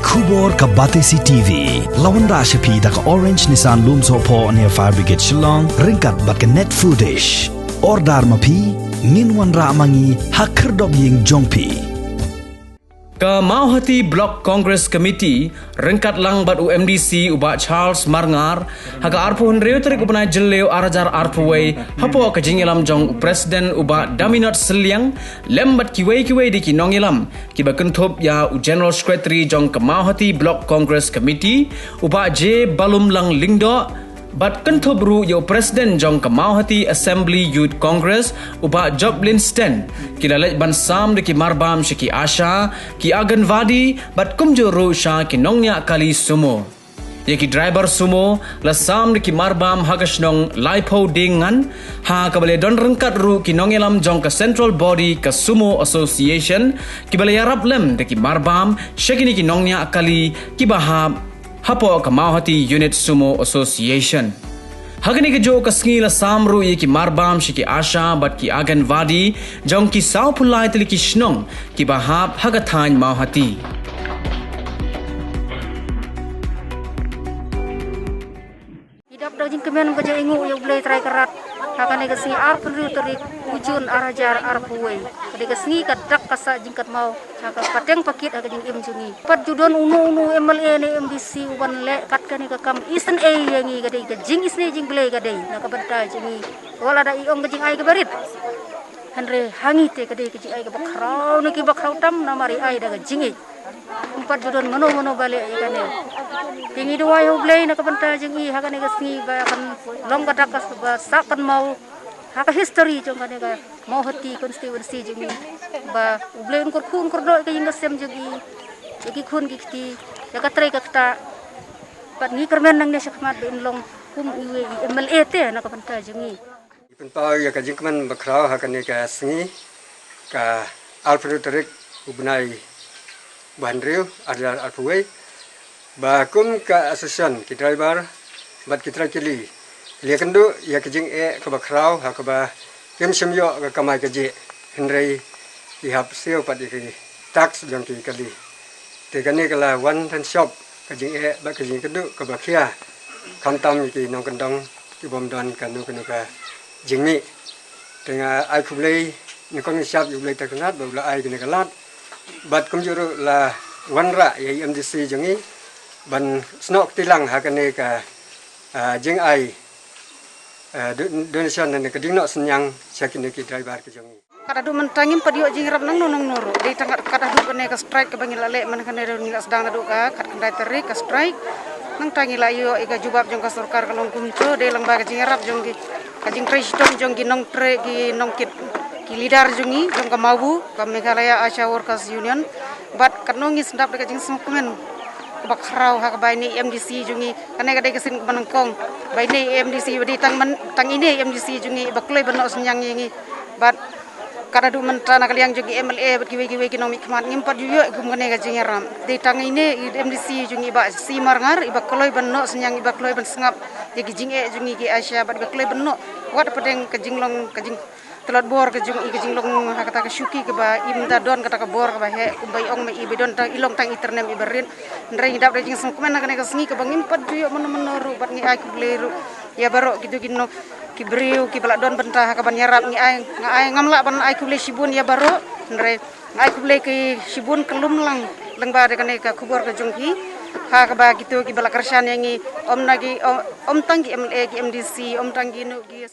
Kubor ka Batesi TV. Lawan ra shapi da ka Orange Nissan Loom Sopo near Fire Brigade Shillong. Ringkat bat ka net footage. Ordar mapi. Minwan ra mangi hakerdog ying jongpi. Ke Mauhati Block Congress Committee rengkat lang bat UMDC uba Charles Marngar haga arpu henreu terik upana jeleu arajar arpuwei hapo ke jingelam jong presiden uba Daminot Seliang lembat kiwei di ki Nongñiah ki bakentop ya General Secretary jong ke Mauhati Block Congress Committee uba J Balum lang lingdo bat kentop ru yo presiden jong ke Mauhati Assembly Youth Congress uba Joblin Sten ki lalaj ban sam de ki Marbam ki Asha ki Aganwadi bat kumjuru sha ki Nongñiah kali Sumo ye ki driver Sumo la sam de ki Marbam hagasnong laipo dingan ha kabale don rengkat ru ki Nongñiah jong ke Central Body ke Sumo Association ki bale Ïarap lem de ki Marbam shekini ki Nongñiah kali ki bahab hapo ke Mauhati Unit Sumo Association. Hagani ke jo kasngi la samru ye ki Marbam ki Asha bat ki Aganwadi jong ki sau pulai teli ki shnong ki bahab hagathan Mauhati. Hidup daging kemen kerja ingu yang boleh try kerat. Hakane kasngi arp ru terik ujun arajar arpuwei. Kade kasngi kadak kasa jingkat mau haka pateng pakit aga jing jungi. Pat judon unu MLA ne MBC uban le kat kani ka kam isen yangi kade ka jing isne jing blay kade naka banta jingi. Wala da iong jing ai ka barit. Hanre hangi te kade ka jing ai ka bakrau ne ki bakrau tam na mari ai daga jingi. Empat judon mono bale ikane. Tingi dua yo blay naka banta jingi hakane kasngi ba kan long kadak kas ba sakan mau haka history jong kane ka Mauhati constituency jingi ba ublay un kurkhun kurdo ka jinga sem jingi jagi khun gikti ya katrai ka kta pat ni kermen nang ne sakmat bin long kum iwe MLA te na ka banta jingi pen pau ya ka jingman bakrau hakane ka sngi ka alfred tarik ubnai bandriu ada alpuwei ba kum ka association ki driver bat kitra kili liakendu ya kijing ka bakrau hakaba kem semyo ka kamai kaje henrei ihap seo pat ki tax jong ki kali te kane kala one tan shop kijing ba kijing kedu ka bakhia kamtam ki nong kendong ki bom don kanu kanu ka jingmi tenga ai kublei ni kong shop yu blei taknat ba la ai ni kalat bat kum juru la wanra ya MDC jongi ban snok tilang hakane ka jing ai donation ne kading no senyang sakine ki driver ke jongi kada du mentangim padio jing rap nang nonong nuru dei tangat kada du ne ka strike ka bangila le man kane ni sedang nadu ka kat kendai terik ka strike nang tangi la yo ega jubab jong ka sarkar ka long kumcho de lembaga jing rap jong ki ka jing president jong ki nong tre ki nong kit ki leader jongi jong ka mabu ka Meghalaya Asha Workers Union bat kanongi sendap de ka jing smukemen bakrau hak baini MDC jungi kane kadai kesin banangkong baini MDC badi tang ini MDC jungi bakloi benok senyang yangi bat kada du mentrana kaliang jungi MLA bat kiwe kinomik mat ngimpat yuyo gum kane gajing ram di tang ini MDC jungi ba si marngar ibakloi benok senyang ibakloi ben sengap jadi jing jungi ki Asha bat bakloi benok wat pedeng kajing long kajing telot bor ke jing long kata ke syuki ke ba imda don kata ke bor ke ba he kumbai ong me ibedon ta ilong tang internem iberin ndrei dap de jing sengkumen na ke sengi ke bangim pad yo menoru bat ngi ai ku bleru ya baro gitu gino ki breu ki bala don bentah ka ban Ïarap ngi ai ngamla ban ai ku ble sibun ya baro ndrei ai ku ble ki sibun kelum lang ba de kane ka kubor ke jongki ha ka ba gitu ki bala kersan yangi om nagi om tanggi MLA ki MDC om tanggi no gi